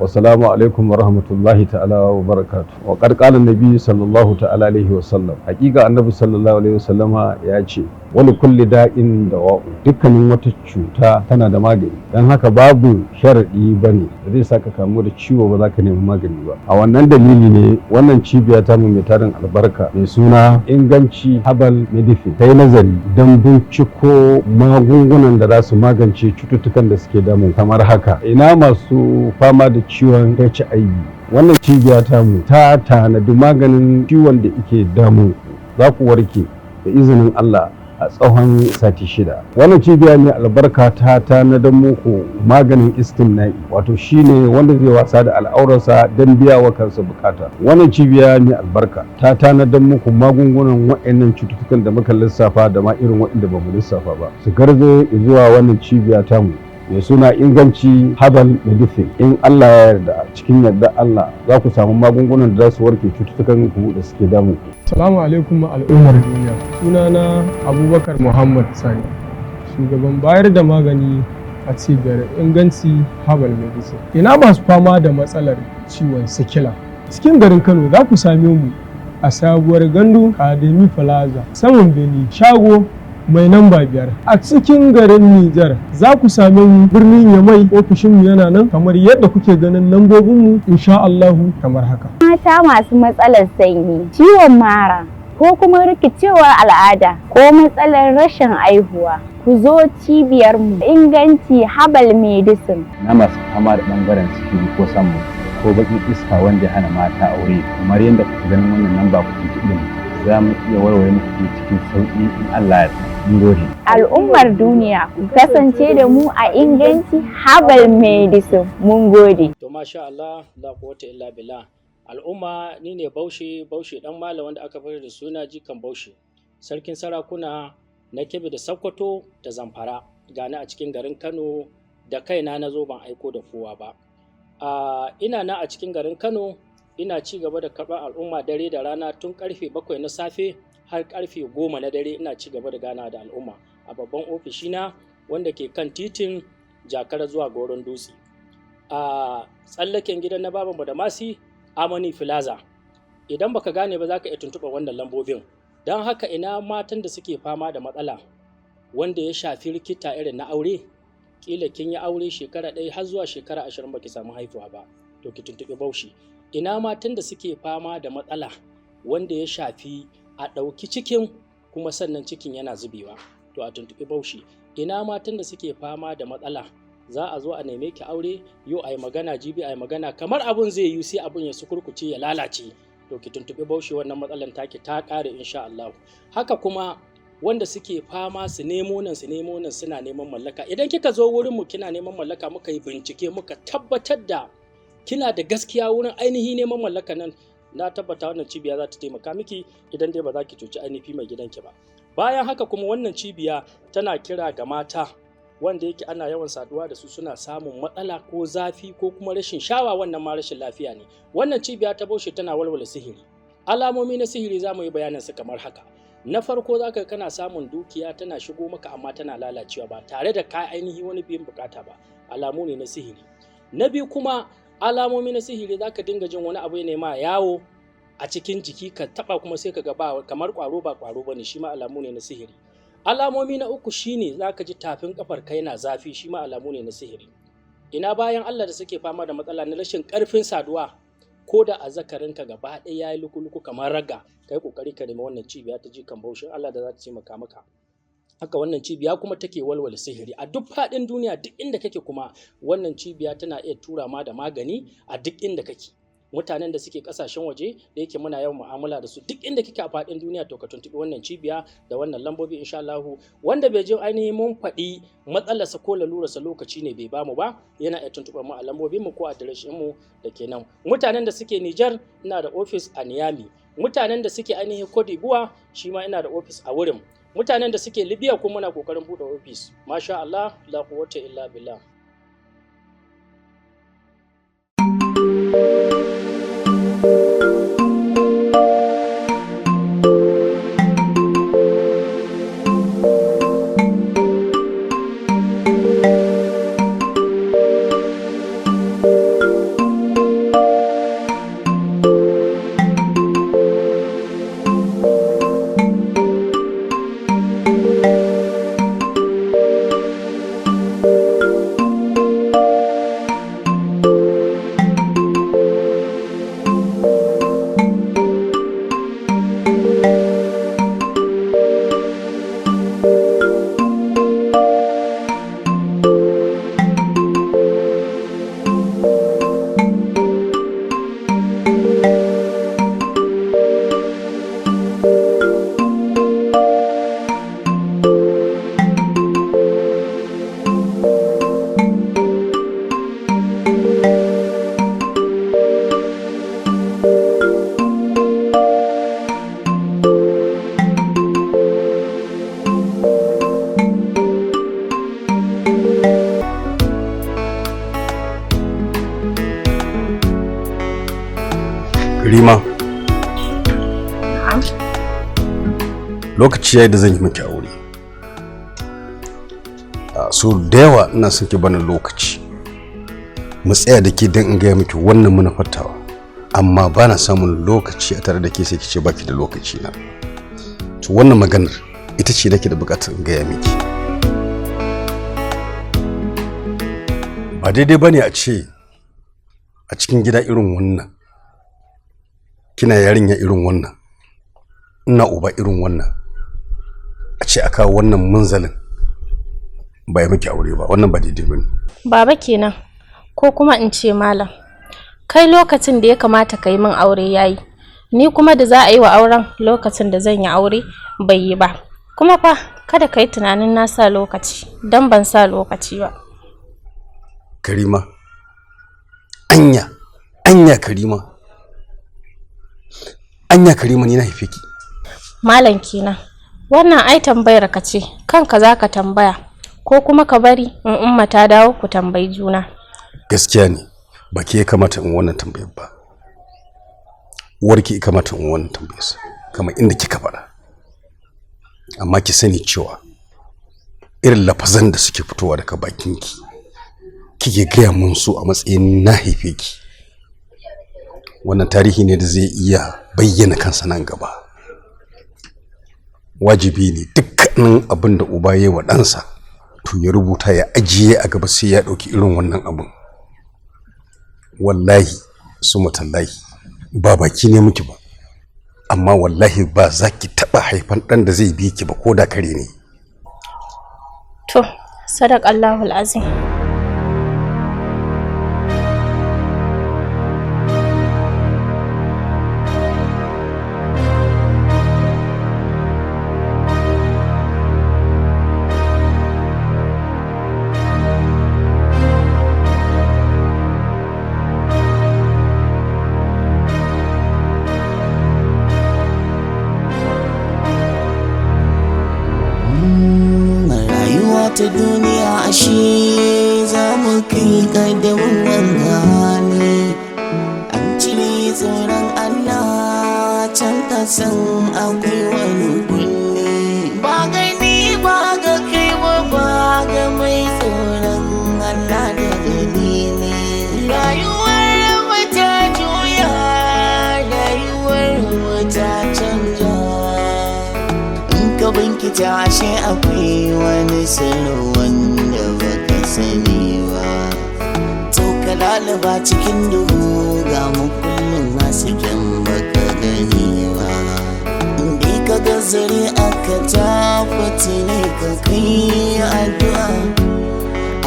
Wassalamu alaikum wa rahmatullahi ta'ala wa barakatuh. Wa qad qala an-nabi sallallahu ta'ala alaihi wa sallam. Hakika annabi sallallahu alaihi wa sallama ya ce wani kulli da'in dawa'u, dukkanin wata cuta tana da magani. Dan haka babu sharadi bane da zai saka kamu da ciwo ba za ka nemi magani ba. A wannan dalili ne wannan cibiya ta mu mai tarin albarka mai suna Inganci Herbal Medicine ta yi nazari don binciko magungunan da za su magance cututtukan da suke damu kamar haka. Ina masu fama da ciwon HIV. Wannan cibiya ta mu ta tanadi maganin ciwon da yake damu, za ku warke da izinin Allah a tsawon sati 6. Wannan cibiya mai albarka ta tanadar muku maganin istimna'i, wato shine wanda zai wasa da al'aurarsa don biya wa kansa bukata. Wannan cibiya mai albarka ta tanadar muku magungunan waɗannan cututtukan da muka lissafa da ma irin waɗanda ba mu lissafa ba. Su garzo zuwa wannan cibiya ta mu mai suna Inganci Herbal Medicine. In Allah ya yarda, cikin yarda Allah za ku samu magungunan da za su warke cututtukan ku da suke damu. Assalamu alaikum al'ummar duniya. Sunana Abubakar Muhammad Sani, shugaban bayar da magani a cibiyar Inganci Herbal Medicine. Ina masu fama da matsalar ciwon sikila. Cikin garin Kano za ku same mu a sabuwar gandu Academy Plaza, saman Beni, shago mai namba 5 a cikin garin Nijar. Za ku same mu birnin Yamai, ofishinmu yana nan kamar yadda kuke ganin lambobinmu insha Allahu kamar haka. Mata masu matsalar sanyi, ciwon mara ko kuma rikicewar al'ada ko matsalar rashin aihuwa, ku zo cibiyarmu Inganci Herbal Medicine. Na masu fama da ɓangaren sikiri ko samu ko baƙin iska wanda ya hana mata aure, kamar yadda kuka ganin wannan namba ku tuntuɓe mu, za mu iya warware muku cikin sauƙi in Allah ya gode. Al'ummar duniya ku kasance da mu a Inganci Herbal Medicine. Mun gode. To masha Allah, la quwwata illa billah. Al'umma, ni ne Baushe dan Malam wanda aka fara da suna Jikan Baushe, sarkin sarakuna na Kebbi da Sokoto da Zamfara. Gani a cikin garin Kano da kaina na zo ban aiko da kowa ba. Ina na a cikin garin Kano, ina ci gaba da karɓar al'umma dare da rana tun karfe 7 na safe har karfe 10 na dare. Ina ci gaba da gana da al'umma a babban ofishina wanda ke kan titin Jakara zuwa Goron Dutse, a tsallaken gidan na babanmu da Masi, Amani Plaza. Idan baka gane ba za ka iya tuntuɓa wannan lambobin. Don haka ina matan da suke fama da matsala wanda ya shafi rikita irin na aure, kila kin yi aure shekara 1 har zuwa shekara 20 baki samu haihuwa ba, to ki tuntuɓi Baushe. Ina matan da suke fama da matsala wanda ya shafi a ɗauki cikin kuma sannan cikin yana zubewa, to a tuntuɓi Baushe. Ina matan da suke fama da matsala za a zo a neme ki aure, yau a yi magana, jibi a yi magana, kamar abun zai yi sai abun ya sukurkuce ya lalace, to ki tuntuɓi Baushe. Wannan matsalan taki ta ƙare insha Allah. Haka kuma wanda suke fama su nemo nan suna neman mallaka. Idan kika zo wurin mu kina neman mallaka, muka yi bincike muka tabbatar da kina da gaskiya wurin ainihi neman mallaka nan, na tabbata wannan cibiya za ta taimaka miki idan dai ba za ki cuci ainihi mai gidanki ba. Bayan haka kuma wannan cibiya tana kira ga mata wanda yake ana yawan saduwa da su suna samun matsala ko zafi ko kuma rashin shawa, wannan ma rashin lafiya ne. Wannan cibiya ta Baushe tana walwala sihiri. Alamomi na sihiri za mu yi bayanin su kamar haka. Na farko za ka kana samun dukiya tana shigo maka amma tana lalacewa ba tare da ka ainihi wani biyan bukata ba, alamu ne na sihiri. Na biyu kuma alamomi na sihiri, za ka dinga jin wani abu ne ma yawo a cikin jiki, ka taba kuma sai ka ga ba kamar kwaro ba kwaro bane, shi ma alamu ne na sihiri. Alamomi na uku shine za ka ji tafin kafar kai na zafi, shi ma alamu ne na sihiri. Ina bayan Allah da suke fama da matsala na rashin karfin saduwa, ko da azzakarinka gaba ɗaya ya yi luku-luku kamar raga, kai kokari ka nemi wannan cibiya ta Jikan Baushe, Allah da za ta taimaka maka. Haka wannan cibiya kuma take walwala sihiri a duk faɗin duniya, duk inda kake kuma wannan cibiya tana iya tura ma da magani a duk inda kake. Mutanen da suke kasashen waje da yake muna yawan mu'amala da su, duk inda kike a faɗin duniya, to ka tuntuɓi wannan cibiya da wannan lambobi insha Allah. Wanda bai je ainihin mun faɗi matsalarsa ko lalurarsa lokaci ne bai bamu ba, yana iya tuntuɓar mu a lambobin mu ko adireshin mu da ke nan. Mutanen da suke Nijar, ina da ofis a Niamey. Mutanen da suke ainihin Cote d'Ivoire, shi ma ina da ofis a wurin. Mutanen da suke Libya kuma muna kokarin buɗe ofis. Masha Allah, la quwwata illa billah. Rima. Lokaci yayi da zan yi miki aure. So da yawa ina son ki bani lokaci. Mu tsaya da ke don in gaya miki wannan manufartawa. Amma ba na samun lokaci a tare da ke sai ki ce baki da lokaci na. To wannan maganar ita ce nake da bukatar in gaya miki. Ba daidai bane a ce a cikin gida irin wannan kina yarinya irin wannan ina uba irin wannan a ce aka wannan munzalin ba ya miki aure ba, wannan ba daidai bane. Baba kenan ko kuma in ce malam, kai lokacin da ya kamata ka yi min aure yayi, ni kuma da za a yi wa auren lokacin da zan yi aure bai yi ba. Kuma fa kada ka yi tunanin na sa lokaci don ban sa lokaci ba. Karima, anya Karima ni na haife ki. Malam kenan, wannan ai tambayar ka ce, kanka za ka tambaya ko kuma ka bari in umma ta dawo ku tambayi juna. Gaskiya ne, ba ke kamata in wannan tambayar ba. Uwarki kamata in wannan tambayar kamar inda kika faɗa. Amma ki sani cewa irin lafazan da suke fitowa daga bakinki kike gaya mun su a matsayin na haife ki, wannan tarihi ne da zai iya bayyana kansa nan gaba. Wajibi ne dukkanin abin da uba ya yi wa ɗansa to ya rubuta ya ajiye a gaba sai ya ɗauki irin wannan abin. Wallahi sumatallahi ba baki ne miki ba, amma wallahi ba za ki taɓa haifan ɗan da zai bi ki ba ko da kare ne. To sadaqallahul azim. ta duniya ashe za mu kai kadamin gangane, an cire tsoron Allah can kasan akwai wani kulle. Ba gani ba ga kai ba ga mai tsoron Allah da dalili. Rayuwar wata juya, rayuwar wata canja, in ka binkita ashe akwai wani sirri wanda baka sani ba. To ka lalaba cikin duhu ga makullin masu kyan baka gani ba. Inda ka ga zuri aka tafati ne ka kai addu'a,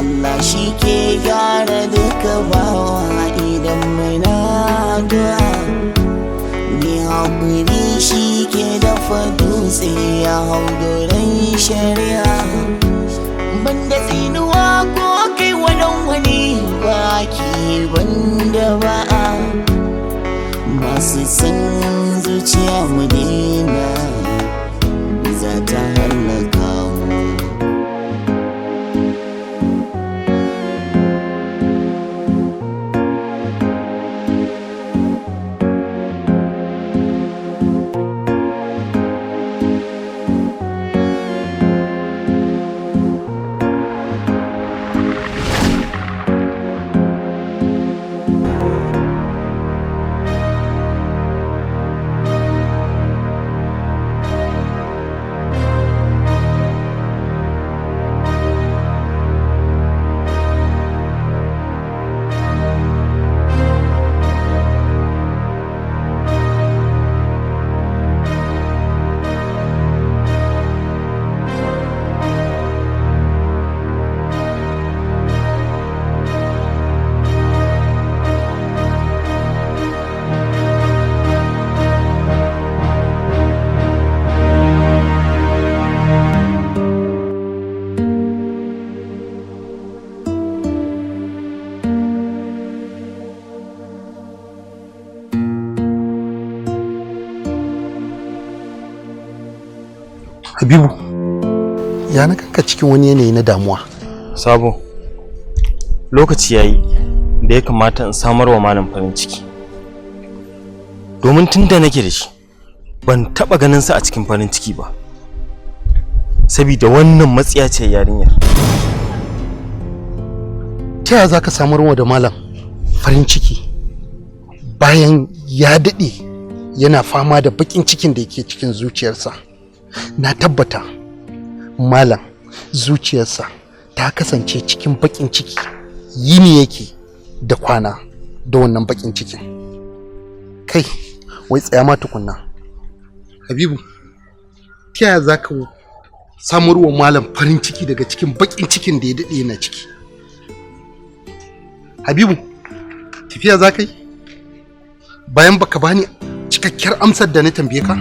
Allah shi ke gyara duka bawa idan mai na addu'a. Mai haƙuri shi ke dafa dutse ya hau doron shari'a. Banda tsinuwa ko kai wadon wani baki banda ba'a, masu san zuciya mu dena za ta hallaka mu. Habibu, ya na kanka cikin wani yanayi na damuwa? Sabo, lokaci yayi da ya kamata in samar wa malam farin ciki. domin tun da nake da shi ban taɓa ganin sa a cikin farin ciki ba saboda wannan matsiyaciyar yarinyar. Ta yaya za ka samarwa da malam farin ciki bayan ya daɗe yana fama da baƙin cikin da yake cikin zuciyarsa? Na tabbata malam zuciyarsa ta kasance cikin baƙin ciki, yini yake da kwana da wannan baƙin cikin. Kai wai tsaya ma tukunna, Habibu, ta yaya za ka samarwa malam farin ciki daga cikin baƙin cikin da ya daɗe yana ciki? Habibu, tafiya za ka yi bayan baka bani cikakkiyar amsar da na tambaye ka?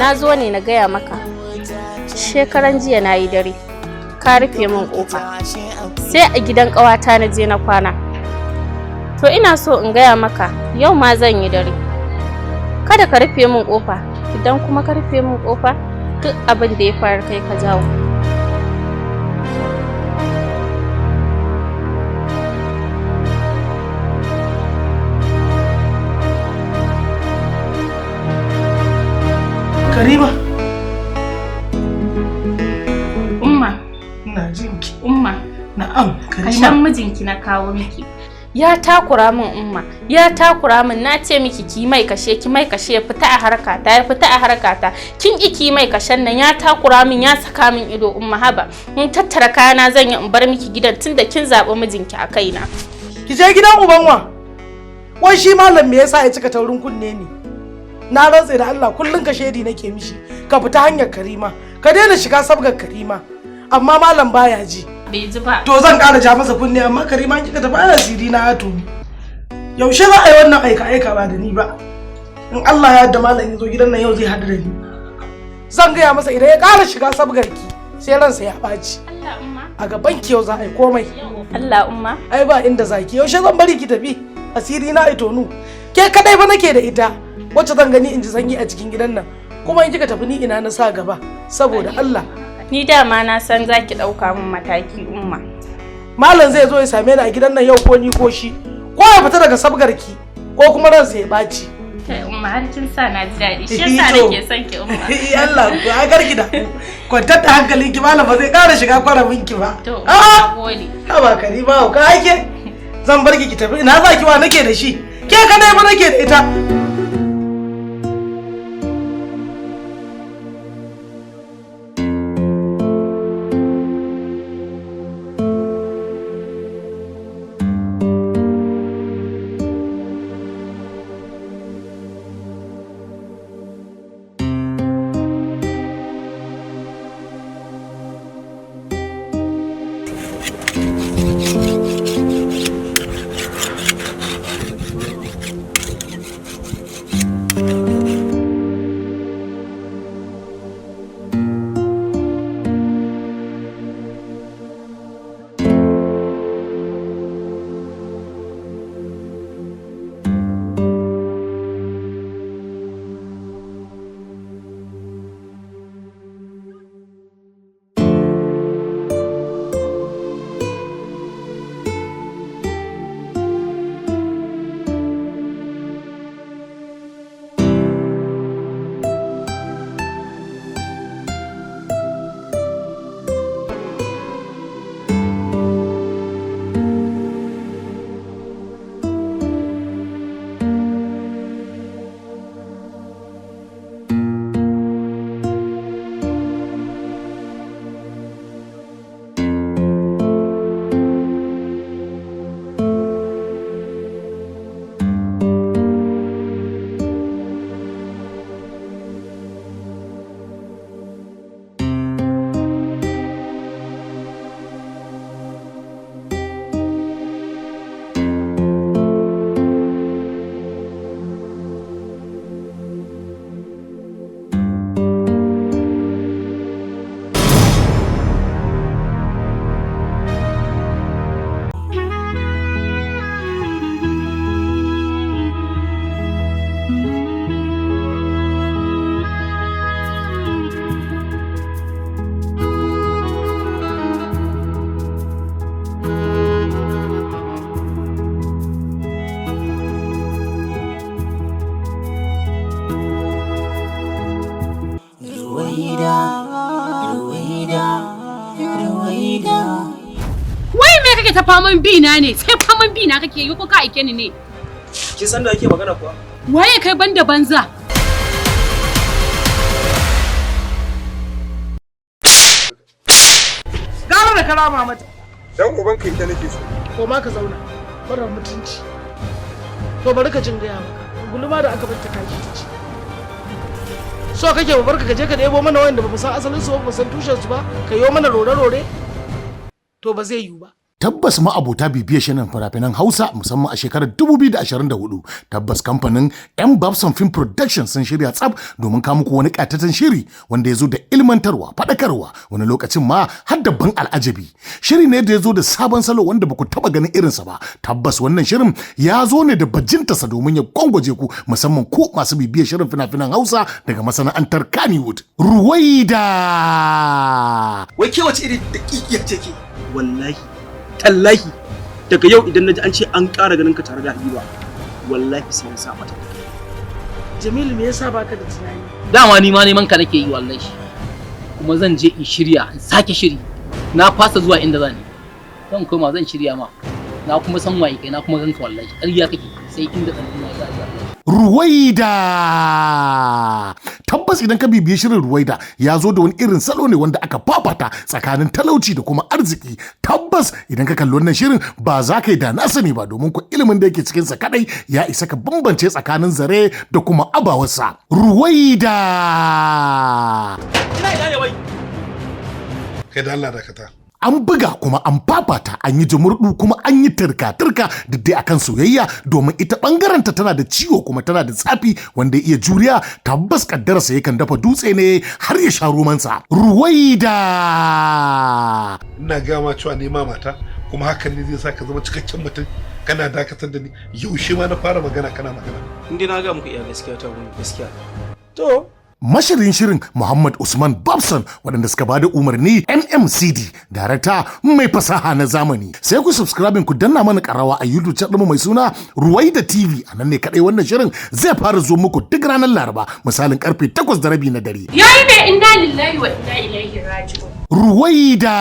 Na zo ne na gaya maka shekaran jiya na yi dare ka rufe min kofa sai a gidan ƙawata na je na kwana. To ina so in gaya maka yau ma zan yi dare, kada ka rufe min kofa, idan kuma ka rufe min kofa duk abin da ya faru kai ka jawo. Karima. Umma. Ina jinki. Umma. Na'am, Karima. Kashan mijinki na kawo miki. Ya takura min umma, ya takura min, na ce miki ki mai kashe ya fita a harkata, ya fita a harkata. Kin ki mai kashen nan, ya takura min, ya saka min ido umma. Haba, in tattara kayana zan yi in bar miki gidan tunda kin zaɓi mijinki a kaina. Ki je gidan ubanwa. Wai shi malam me yasa ya cika taurin kunne ni? Na rantse da Allah kullun ka shedi nake mishi. Ka fita hanyar Karima, ka daina shiga sabgar Karima. Amma malam baya ji. Bai ji ba. To zan ƙara ja masa kunne, amma Karima kika tafi ana siri na ato. Yaushe za a yi wannan aika ba da ni ba? In Allah ya yarda malam ya zo gidan nan yau zai haɗu da ni. Zan gaya masa idan ya ƙara shiga sabgarki sai ransa ya ɓaci. Allah umma. A gaban ki yau za a yi komai. Allah umma. Ai ba inda zaki, yaushe zan bari ki tafi? Asiri na ai tonu. Ke kadai fa nake da ita. Wacce zan gani in ji sanyi a cikin gidan nan. Kuma in kika tafi ni ina na sa gaba saboda Allah. Ni dama na san zaki ɗauka min mataki umma. Malam zai zo ya same ni a gidan nan yau ko ni ko shi. Ko ya fita daga sabgarki ko kuma ransa ya ɓaci. Kai umma har kin sa na ji daɗi. Shi yasa nake son ki umma. Allah ku a garki da. Kwantar da hankalinki malam ba zai ƙara shiga kwaramin ki ba. To na gode. Haba Karima ka ake. Zan bar ki tafi, ina za ki wa nake da shi. Ke kadai ba nake da ita. Wai me kake ta faman bina ne? Sai faman bina kake yi ko ka aike ni ne? Kin san da ake magana kuwa? Waye kai banda banza? Gara da karama mata. Dan uban kai ta nake so. Ko ma ka zauna. Farar mutunci. To bari ka jin gaya maka. Gulma da aka bar ta kashi ta ce. So kake mu barka ka je ka ɗebo mana wanda ba mu san asalin su ba mu san tushen su ba, ka yo mana rore-rore? To ba zai yiwu ba. Tabbas ma'abota bibiyar shirin fina-finan Hausa musamman a shekarar 2024 tabbas kamfanin M Babson Film Production sun shirya tsab domin kawo muku wani katatan shiri wanda ya zo da ilmantarwa, faɗakarwa, wani lokacin ma har da ban al'ajabi. Shiri ne da ya zo da sabon salo wanda ba ku taɓa ganin irinsa ba. Tabbas wannan shirin ya zo ne da bajintarsa domin ya gwangwaje ku musamman ku masu bibiyar shirin fina-finan Hausa daga masana'antar Kannywood. Ruwaida! Wai ke wace iri daƙiƙiyar ce ke? Wallahi tallahi daga yau idan naji an ce an ƙara ganin ka tare da Habiba wallahi sai na sa mata. Jamilu me yasa baka da tunani? Dama ni ma neman ka nake yi wallahi. Kuma zan je in shirya, in sake shiri. Na fasa zuwa inda zan yi. Zan koma zan shirya ma. Na kuma san waye kai na kuma ganka wallahi. Ƙarya kake sai inda zan yi wallahi. Ruwaida! Tabbas idan ka bibiye shirin Ruwaida ya zo da wani irin salo ne wanda aka fafata tsakanin talauci da kuma arziki. Tabbas idan ka kalli wannan shirin ba za ka yi da na sani ba domin ku ilimin da yake cikinsa kadai ya isa ka bambance tsakanin zare da kuma abawarsa. Ruwaida! Ina ne wai? Kai da Allah dakata. An buga kuma an fafata, an yi jumurdu kuma an yi turka-turka duk dai akan soyayya domin ita bangaranta tana da ciwo kuma tana da tsafi wanda ya iya juriya. Tabbas kaddararsa yakan dafa dutse ne har ya sha romansa. Ruwaida! Ina gama cewa nema mata kuma hakan ne zai sa ka zama cikakken mutum kana dakatar da ni. Yaushe ma na fara magana kana magana. Inda na ga muku iya gaskiya ta wuni gaskiya. To Mashirin shirin Muhammad Usman Babson waɗanda suka bada umarni MMCD, darakta mai fasaha na zamani. Sai ku subscribing ku danna mana karawa a YouTube channel mai suna Ruwaida TV. A nan ne kadai wannan shirin zai fara zo muku duk ranar Laraba misalin karfe 8:30 na dare. Yayi me inna lillahi wa inna ilaihi raji'un. Ruwaida!